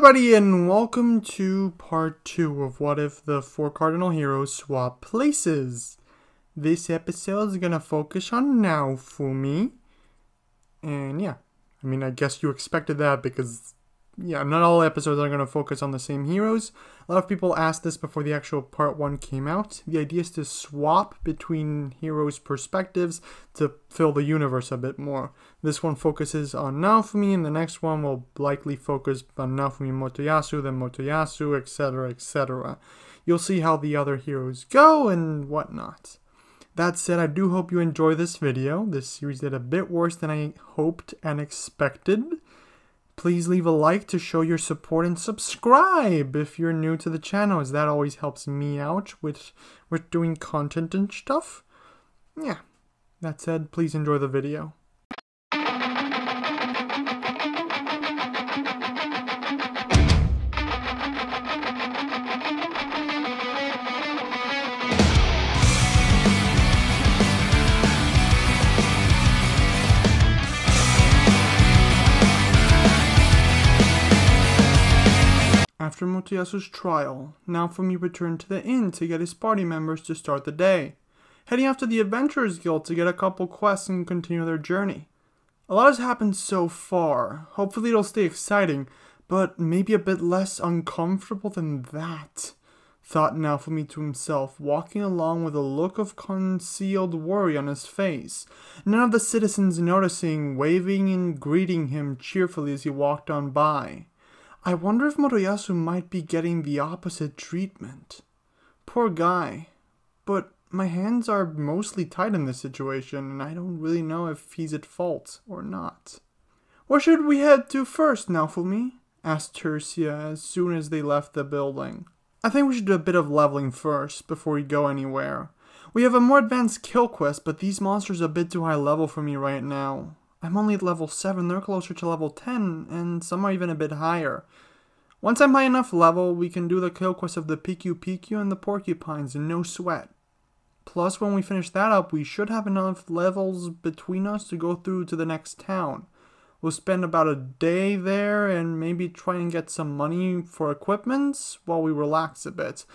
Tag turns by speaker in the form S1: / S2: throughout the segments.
S1: everybody, and welcome to part 2 of What If the 4 Cardinal Heroes Swap Places. This episode is going to focus on Naofumi. And yeah, I guess you expected that because, not all episodes are going to focus on the same heroes. A lot of people asked this before the actual part 1 came out. The idea is to swap between heroes' perspectives to fill the universe a bit more. This one focuses on Naofumi, and the next one will likely focus on Naofumi and Motoyasu, then Motoyasu, etc., etc. You'll see how the other heroes go and whatnot. That said, I do hope you enjoy this video. This series did a bit worse than I hoped and expected. Please leave a like to show your support and subscribe if you're new to the channel, as that always helps me out with doing content and stuff. Yeah, that said, please enjoy the video. After Motoyasu's trial, Naofumi returned to the inn to get his party members to start the day, heading off to the Adventurers Guild to get a couple quests and continue their journey. A lot has happened so far. Hopefully it'll stay exciting, but maybe a bit less uncomfortable than that, thought Naofumi to himself, walking along with a look of concealed worry on his face, none of the citizens noticing, waving and greeting him cheerfully as he walked on by. I wonder if Motoyasu might be getting the opposite treatment. Poor guy. But my hands are mostly tied in this situation, and I don't really know if he's at fault or not. Where should we head to first, Naofumi? Asked Tercia as soon as they left the building. I think we should do a bit of leveling first, before we go anywhere. We have a more advanced kill quest, but these monsters are a bit too high level for me right now. I'm only at level 7, they're closer to level 10, and some are even a bit higher. Once I'm high enough level, we can do the kill quest of the Piku and the Porcupines, and no sweat. Plus, when we finish that up, we should have enough levels between us to go through to the next town. We'll spend about a day there, and maybe try and get some money for equipment while we relax a bit.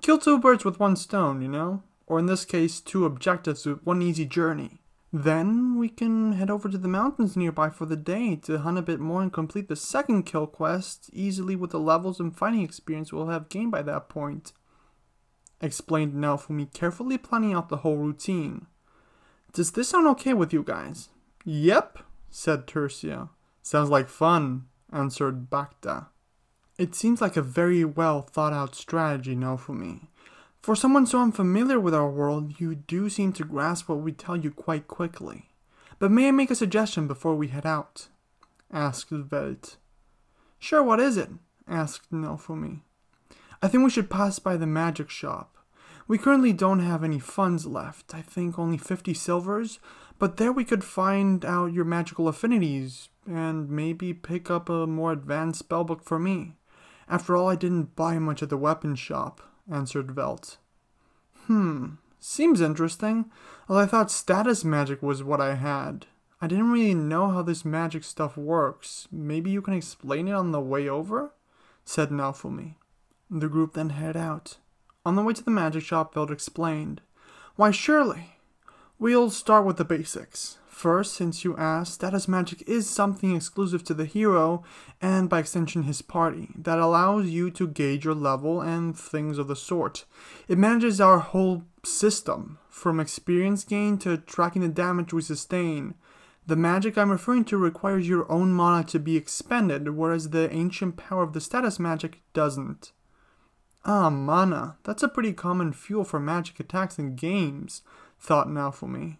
S1: Kill 2 birds with 1 stone, you know? Or in this case, 2 objectives with 1 easy journey. Then we can head over to the mountains nearby for the day to hunt a bit more and complete the second kill quest easily with the levels and fighting experience we'll have gained by that point. Explained Naofumi, carefully planning out the whole routine. Does this sound okay with you guys? Yep, said Tercia. Sounds like fun, answered Bacta. It seems like a very well thought out strategy, Naofumi. For someone so unfamiliar with our world, you do seem to grasp what we tell you quite quickly. But may I make a suggestion before we head out? Asked Velt. Sure, what is it? Asked Naofumi. I think we should pass by the magic shop. We currently don't have any funds left, I think only 50 silvers, but there we could find out your magical affinities, and maybe pick up a more advanced spellbook for me. After all, I didn't buy much at the weapon shop, answered Velt. Seems interesting, although I thought status magic was what I had. I didn't really know how this magic stuff works. Maybe you can explain it on the way over? Said Naofumi. The group then headed out. On the way to the magic shop, Velt explained. Why, surely. We'll start with the basics. First, since you asked, status magic is something exclusive to the hero, and by extension his party, that allows you to gauge your level and things of the sort. It manages our whole system, from experience gain to tracking the damage we sustain. The magic I'm referring to requires your own mana to be expended, whereas the ancient power of the status magic doesn't. Ah, mana. That's a pretty common fuel for magic attacks in games, thought Naofumi.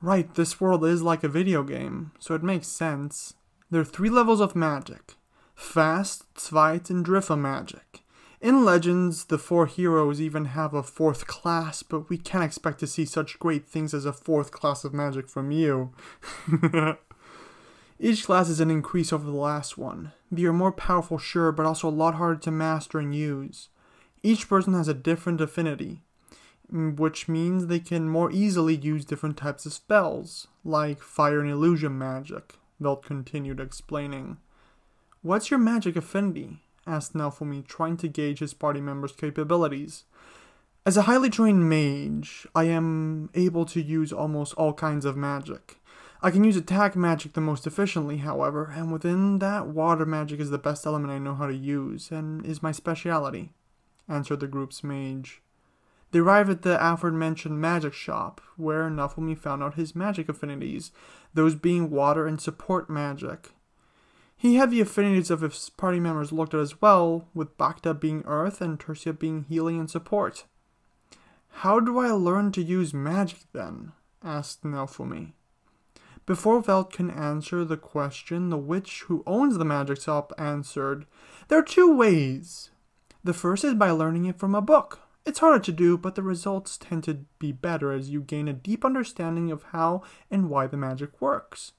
S1: Right, this world is like a video game, so it makes sense. There are 3 levels of magic. Fast, Zweit, and Driffa magic. In Legends, the 4 heroes even have a 4th class, but we can't expect to see such great things as a 4th class of magic from you. Each class is an increase over the last one. They are more powerful, sure, but also a lot harder to master and use. Each person has a different affinity, which means they can more easily use different types of spells, like fire and illusion magic, Velt continued explaining. What's your magic affinity? asked Naofumi, trying to gauge his party members' capabilities. As a highly trained mage, I am able to use almost all kinds of magic. I can use attack magic the most efficiently, however, and within that, water magic is the best element I know how to use, and is my speciality, answered the group's mage. They arrived at the aforementioned magic shop, where Naofumi found out his magic affinities, those being water and support magic. He had the affinities of his party members looked at as well, with Bacta being earth and Tertia being healing and support. How do I learn to use magic then? Asked Naofumi. Before Velt can answer the question, the witch who owns the magic shop answered, There are two ways. The first is by learning it from a book. It's harder to do, but the results tend to be better as you gain a deep understanding of how and why the magic works.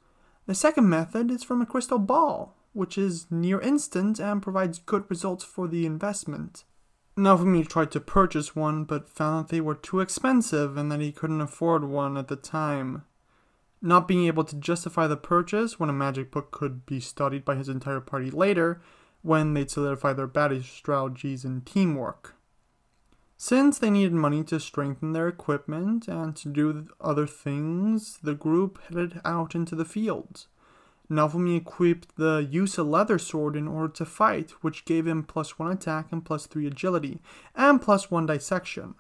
S1: The second method is from a crystal ball, which is near instant and provides good results for the investment. Naofumi tried to purchase one, but found that they were too expensive and that he couldn't afford one at the time. Not being able to justify the purchase when a magic book could be studied by his entire party later, when they'd solidify their battle strategies and teamwork. Since they needed money to strengthen their equipment and to do other things, the group headed out into the fields. Naofumi equipped the Yusa leather sword in order to fight, which gave him +1 attack and +3 agility, and +1 dissection,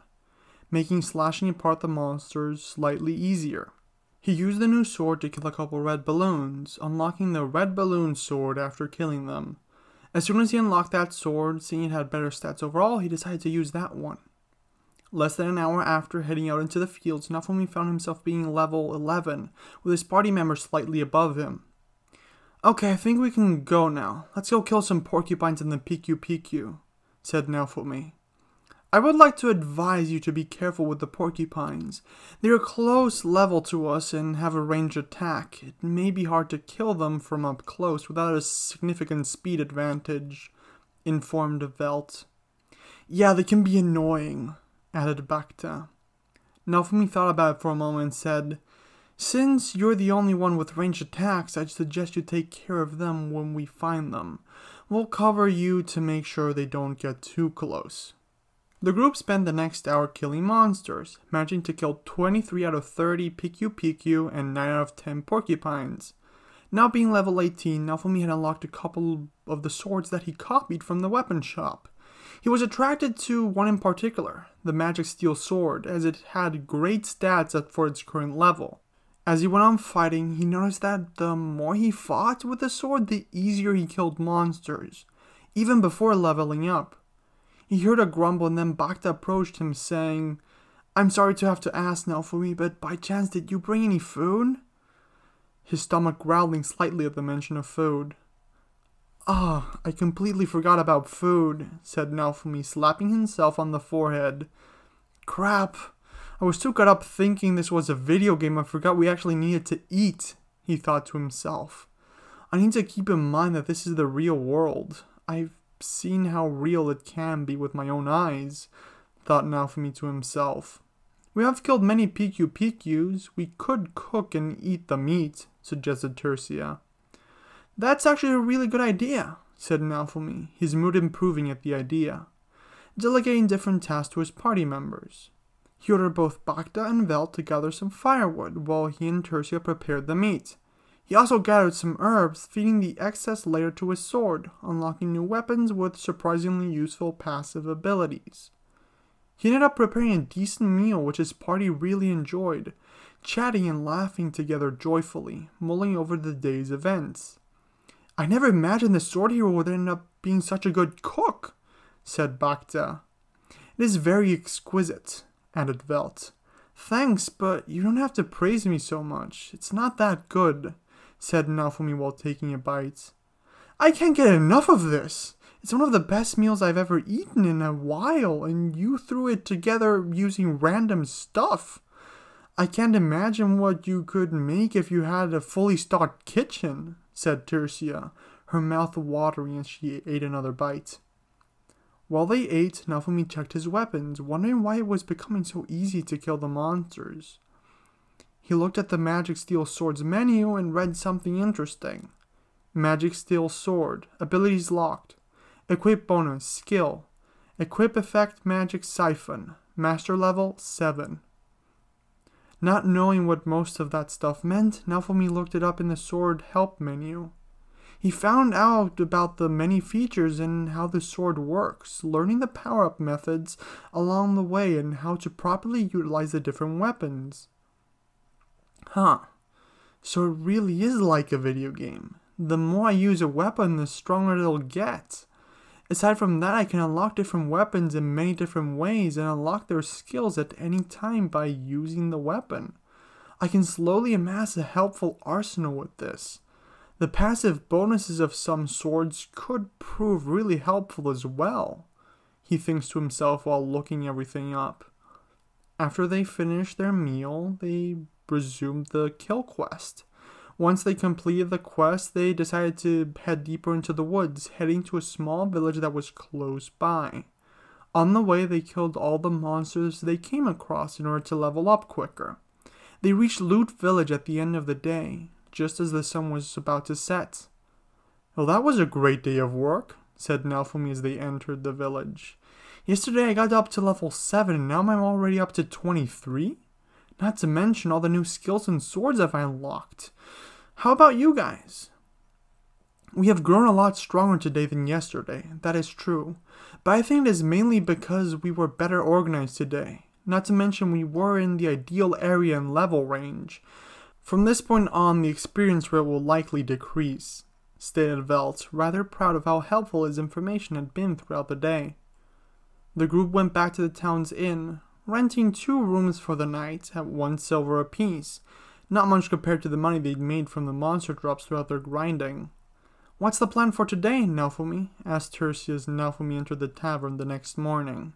S1: making slashing apart the monsters slightly easier. He used the new sword to kill a couple red balloons, unlocking the red balloon sword after killing them. As soon as he unlocked that sword, seeing it had better stats overall, he decided to use that one. Less than an hour after heading out into the fields, Naofumi found himself being level 11, with his party members slightly above him. Okay, I think we can go now. Let's go kill some porcupines in the PQ, said Naofumi. I would like to advise you to be careful with the porcupines. They are close level to us and have a ranged attack. It may be hard to kill them from up close without a significant speed advantage, informed Velt. Yeah, they can be annoying, added Bacta. Naofumi thought about it for a moment and said, Since you're the only one with ranged attacks, I'd suggest you take care of them when we find them. We'll cover you to make sure they don't get too close. The group spent the next hour killing monsters, managing to kill 23 out of 30 PQ and 9 out of 10 porcupines. Now being level 18, Naofumi had unlocked a couple of the swords that he copied from the weapon shop. He was attracted to one in particular, the Magic Steel Sword, as it had great stats for its current level. As he went on fighting, he noticed that the more he fought with the sword, the easier he killed monsters, even before leveling up. He heard a grumble and then Bacta approached him saying, I'm sorry to have to ask, Naofumi, but by chance did you bring any food? His stomach growling slightly at the mention of food. I completely forgot about food, said Naofumi, slapping himself on the forehead. Crap, I was too caught up thinking this was a video game I forgot we actually needed to eat, he thought to himself. I need to keep in mind that this is the real world. I've seen how real it can be with my own eyes, thought Naofumi to himself. We have killed many PQs. We could cook and eat the meat, suggested Tertia. That's actually a really good idea, said Naofumi, his mood improving at the idea, delegating different tasks to his party members. He ordered both Bacta and Velt to gather some firewood while he and Tertia prepared the meat. He also gathered some herbs, feeding the excess later to his sword, unlocking new weapons with surprisingly useful passive abilities. He ended up preparing a decent meal which his party really enjoyed, chatting and laughing together joyfully, mulling over the day's events. I never imagined the sword hero would end up being such a good cook, said Bacta. It is very exquisite, added Velt. Thanks, but you don't have to praise me so much. It's not that good, said Naofumi while taking a bite. I can't get enough of this. It's one of the best meals I've ever eaten in a while, and you threw it together using random stuff. I can't imagine what you could make if you had a fully stocked kitchen, said Tertia, her mouth watering as she ate another bite. While they ate, Naofumi checked his weapons, wondering why it was becoming so easy to kill the monsters. He looked at the Magic Steel Sword's menu and read something interesting. Magic Steel Sword, abilities locked. Equip bonus, skill. Equip effect, magic siphon. Master level, 7. Not knowing what most of that stuff meant, Naofumi looked it up in the sword help menu. He found out about the many features and how the sword works, learning the power-up methods along the way and how to properly utilize the different weapons. Huh. So it really is like a video game. The more I use a weapon, the stronger it'll get. Aside from that, I can unlock different weapons in many different ways and unlock their skills at any time by using the weapon. I can slowly amass a helpful arsenal with this. The passive bonuses of some swords could prove really helpful as well, he thinks to himself while looking everything up. After they finished their meal, they resumed the kill quest. Once they completed the quest, they decided to head deeper into the woods, heading to a small village that was close by. On the way, they killed all the monsters they came across in order to level up quicker. They reached Loot Village at the end of the day, just as the sun was about to set. "Well, that was a great day of work," said Naofumi as they entered the village. "Yesterday I got up to level 7 and now I'm already up to 23? Not to mention all the new skills and swords I've unlocked. How about you guys?" "We have grown a lot stronger today than yesterday, that is true. But I think it is mainly because we were better organized today. Not to mention we were in the ideal area and level range. From this point on, the experience rate will likely decrease," stated Velt, rather proud of how helpful his information had been throughout the day. The group went back to the town's inn, renting 2 rooms for the night at 1 silver apiece. Not much compared to the money they'd made from the monster drops throughout their grinding. "What's the plan for today, Naofumi?" asked Tertia as Naofumi entered the tavern the next morning.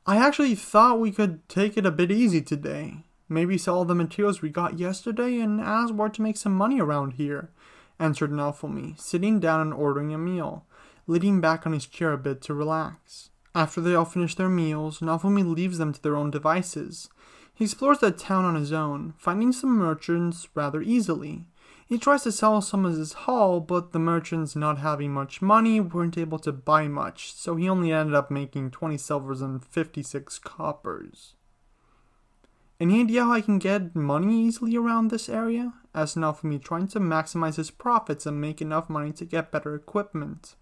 S1: "I actually thought we could take it a bit easy today. Maybe sell all the materials we got yesterday and ask where to make some money around here," answered Naofumi, sitting down and ordering a meal, leaning back on his chair a bit to relax. After they all finish their meals, Naofumi leaves them to their own devices. He explores the town on his own, finding some merchants rather easily. He tries to sell some of his haul, but the merchants, not having much money, weren't able to buy much, so he only ended up making 20 silvers and 56 coppers. "Any idea how I can get money easily around this area?" asked Naofumi, trying to maximize his profits and make enough money to get better equipment.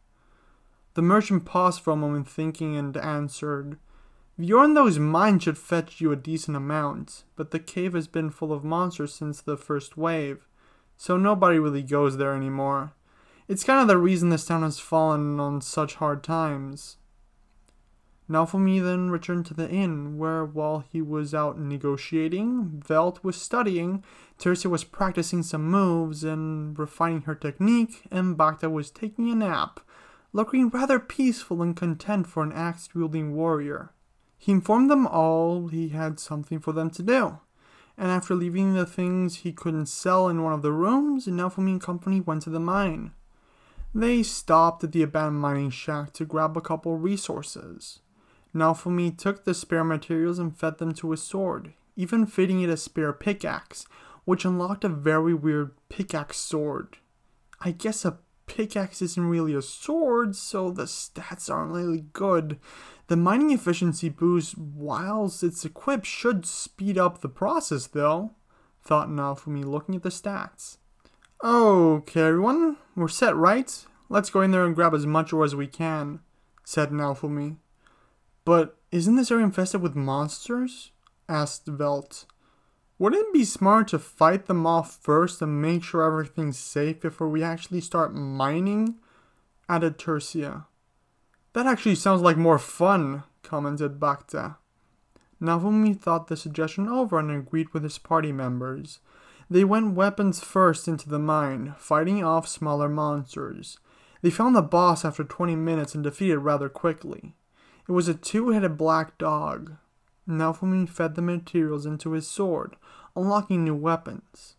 S1: The merchant paused for a moment thinking and answered, "The ore in those mines should fetch you a decent amount, but the cave has been full of monsters since the first wave, so nobody really goes there anymore. It's kind of the reason this town has fallen on such hard times." Naofumi then returned to the inn, where while he was out negotiating, Velt was studying, Tertia was practicing some moves and refining her technique, and Bacta was taking a nap, looking rather peaceful and content for an axe-wielding warrior. He informed them all he had something for them to do, and after leaving the things he couldn't sell in one of the rooms, Naofumi and company went to the mine. They stopped at the abandoned mining shack to grab a couple resources. Naofumi took the spare materials and fed them to his sword, even feeding it a spare pickaxe, which unlocked a very weird pickaxe sword. I guess a pickaxe isn't really a sword, so the stats aren't really good. The mining efficiency boost whilst it's equipped should speed up the process though, thought Naofumi looking at the stats. "Okay everyone, we're set right? Let's go in there and grab as much ore as we can," said Naofumi. "But isn't this area infested with monsters?" asked Velt. "Wouldn't it be smart to fight them off first and make sure everything's safe before we actually start mining?" added Tertia. "That actually sounds like more fun," commented Bacta. Naofumi thought the suggestion over and agreed with his party members. They went weapons first into the mine, fighting off smaller monsters. They found the boss after 20 minutes and defeated rather quickly. It was a 2-headed black dog. Naofumi fed the materials into his sword, unlocking new weapons.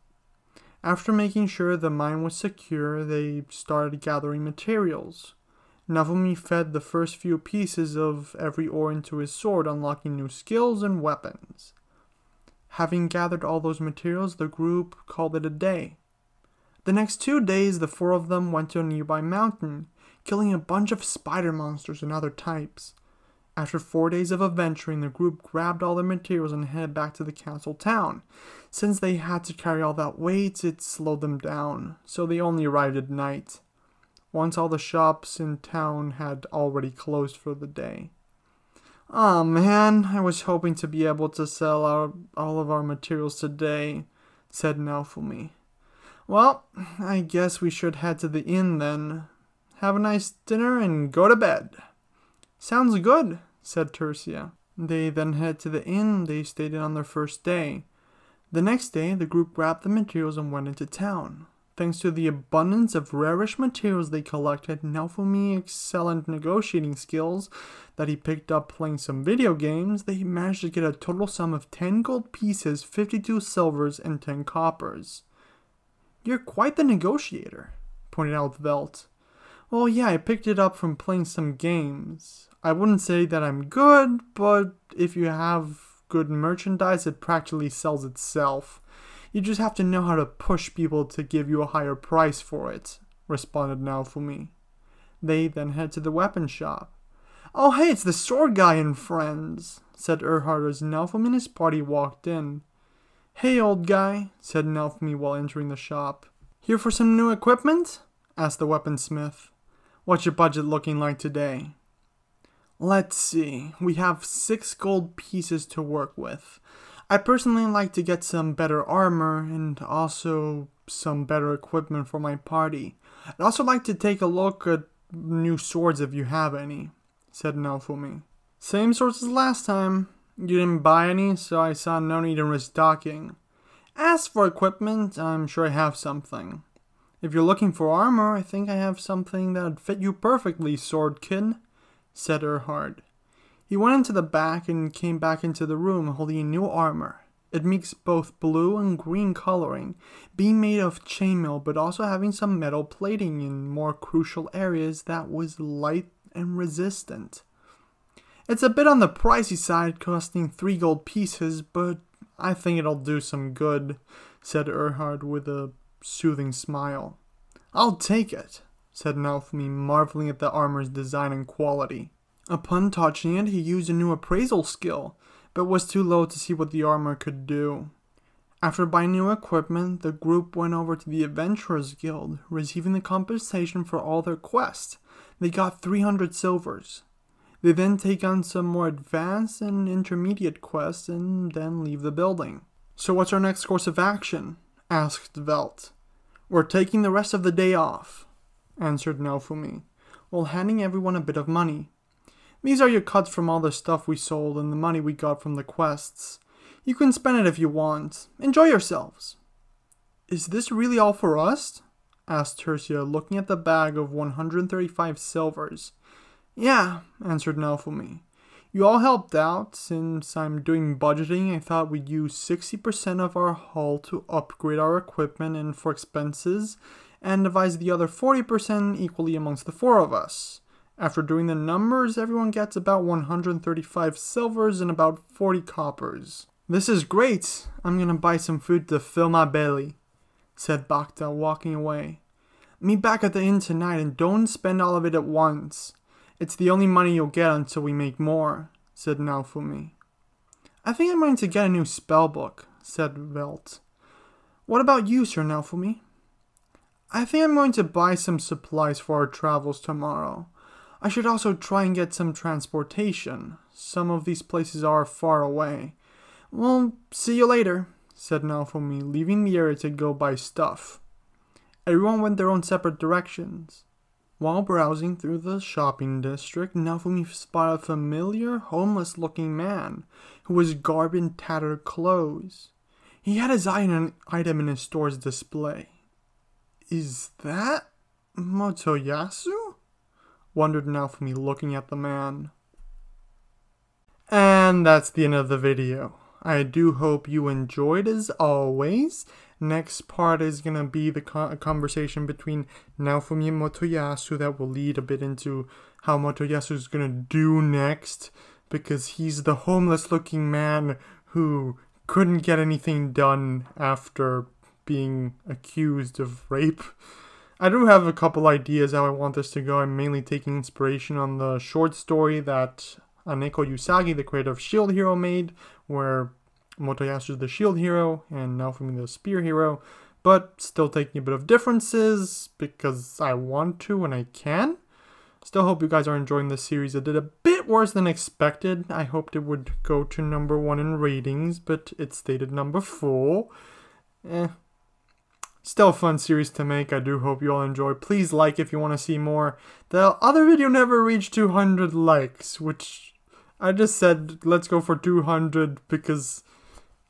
S1: After making sure the mine was secure, they started gathering materials. Naofumi fed the first few pieces of every ore into his sword, unlocking new skills and weapons. Having gathered all those materials, the group called it a day. The next 2 days, the 4 of them went to a nearby mountain, killing a bunch of spider monsters and other types. After 4 days of adventuring, the group grabbed all their materials and headed back to the castle town. Since they had to carry all that weight, it slowed them down, so they only arrived at night, once all the shops in town had already closed for the day. "Aw man, I was hoping to be able to sell all of our materials today," said Naofumi. "Well, I guess we should head to the inn then. Have a nice dinner and go to bed." "Sounds good," said Tertia. They then headed to the inn they stayed in on their first day. The next day, the group grabbed the materials and went into town. Thanks to the abundance of rarish materials they collected, Naofumi's excellent negotiating skills that he picked up playing some video games, they managed to get a total sum of 10 gold pieces, 52 silvers, and 10 coppers. "You're quite the negotiator," pointed out Velt. "Well, yeah, I picked it up from playing some games. I wouldn't say that I'm good, but if you have good merchandise, it practically sells itself. You just have to know how to push people to give you a higher price for it," responded Naofumi. They then head to the weapon shop. "Oh hey, it's the sword guy and friends," said Erhard as Naofumi and his party walked in. "Hey old guy," said Naofumi while entering the shop. "Here for some new equipment?" asked the weaponsmith. "What's your budget looking like today?" "Let's see, we have 6 gold pieces to work with. I personally like to get some better armor and also some better equipment for my party. I'd also like to take a look at new swords if you have any," said Naofumi. "Same swords as last time. You didn't buy any, so I saw no need in restocking. As for equipment, I'm sure I have something. If you're looking for armor, I think I have something that'd fit you perfectly, sword kid," said Erhard. He went into the back and came back into the room holding new armor. It mixed both blue and green coloring, being made of chainmail but also having some metal plating in more crucial areas that was light and resistant. "It's a bit on the pricey side, costing 3 gold pieces, but I think it'll do some good," said Erhard with a soothing smile. "I'll take it," said Naofumi, marveling at the armor's design and quality. Upon touching it, he used a new appraisal skill, but was too low to see what the armor could do. After buying new equipment, the group went over to the Adventurers Guild, receiving the compensation for all their quests. They got 300 silvers. They then take on some more advanced and intermediate quests and then leave the building. "So what's our next course of action?" asked Velt. "We're taking the rest of the day off," answered Naofumi, while handing everyone a bit of money. "These are your cuts from all the stuff we sold and the money we got from the quests. You can spend it if you want. Enjoy yourselves." "Is this really all for us?" asked Tertia, looking at the bag of 135 silvers. "Yeah," answered Naofumi. "You all helped out. Since I'm doing budgeting, I thought we'd use 60% of our haul to upgrade our equipment and for expenses, and divide the other 40% equally amongst the 4 of us. After doing the numbers, everyone gets about 135 silvers and about 40 coppers. "This is great. I'm gonna buy some food to fill my belly," said Bakta, walking away. "Meet back at the inn tonight and don't spend all of it at once. It's the only money you'll get until we make more," said Naofumi. "I think I'm going to get a new spellbook," said Velt. "What about you, Sir Naofumi?" "I think I'm going to buy some supplies for our travels tomorrow. I should also try and get some transportation. Some of these places are far away." "Well, see you later," said Naofumi, leaving the area to go buy stuff. Everyone went their own separate directions. While browsing through the shopping district, Naofumi spotted a familiar, homeless-looking man who was garbed in tattered clothes. He had his eye on an item in his store's display. "Is that Motoyasu?" wondered Naofumi, looking at the man. And that's the end of the video. I do hope you enjoyed as always. Next part is going to be the conversation between Naofumi and Motoyasu that will lead a bit into how Motoyasu is going to do next, because he's the homeless looking man who couldn't get anything done after being accused of rape. I do have a couple ideas how I want this to go. I'm mainly taking inspiration on the short story that Aneko Yusagi, the creator of Shield Hero, made, where Motoyasu is the shield hero and Naofumi the spear hero, but still taking a bit of differences because I want to and I can. Still hope you guys are enjoying this series. It did a bit worse than expected. I hoped it would go to number 1 in ratings, but it stayed at number 4. Still a fun series to make. I do hope you all enjoy. Please like if you want to see more. The other video never reached 200 likes, which I just said let's go for 200 because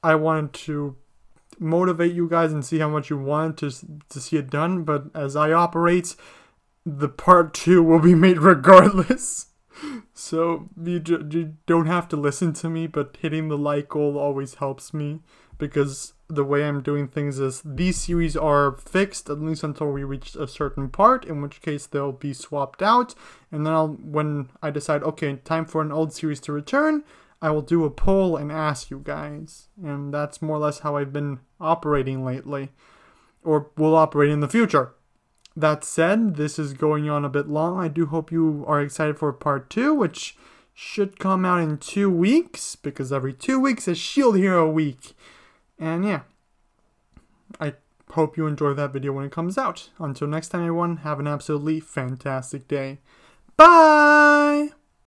S1: I wanted to motivate you guys and see how much you want to see it done. But as I operate, the part 2 will be made regardless. So you don't have to listen to me, but hitting the like goal always helps me, because the way I'm doing things is these series are fixed at least until we reach a certain part, in which case they'll be swapped out, and then when I decide, okay, time for an old series to return, I will do a poll and ask you guys. And that's more or less how I've been operating lately, or will operate in the future. That said, this is going on a bit long. I do hope you are excited for part 2, which should come out in 2 weeks, because every 2 weeks is Shield Hero week. And yeah, I hope you enjoy that video when it comes out. Until next time, everyone, have an absolutely fantastic day. Bye!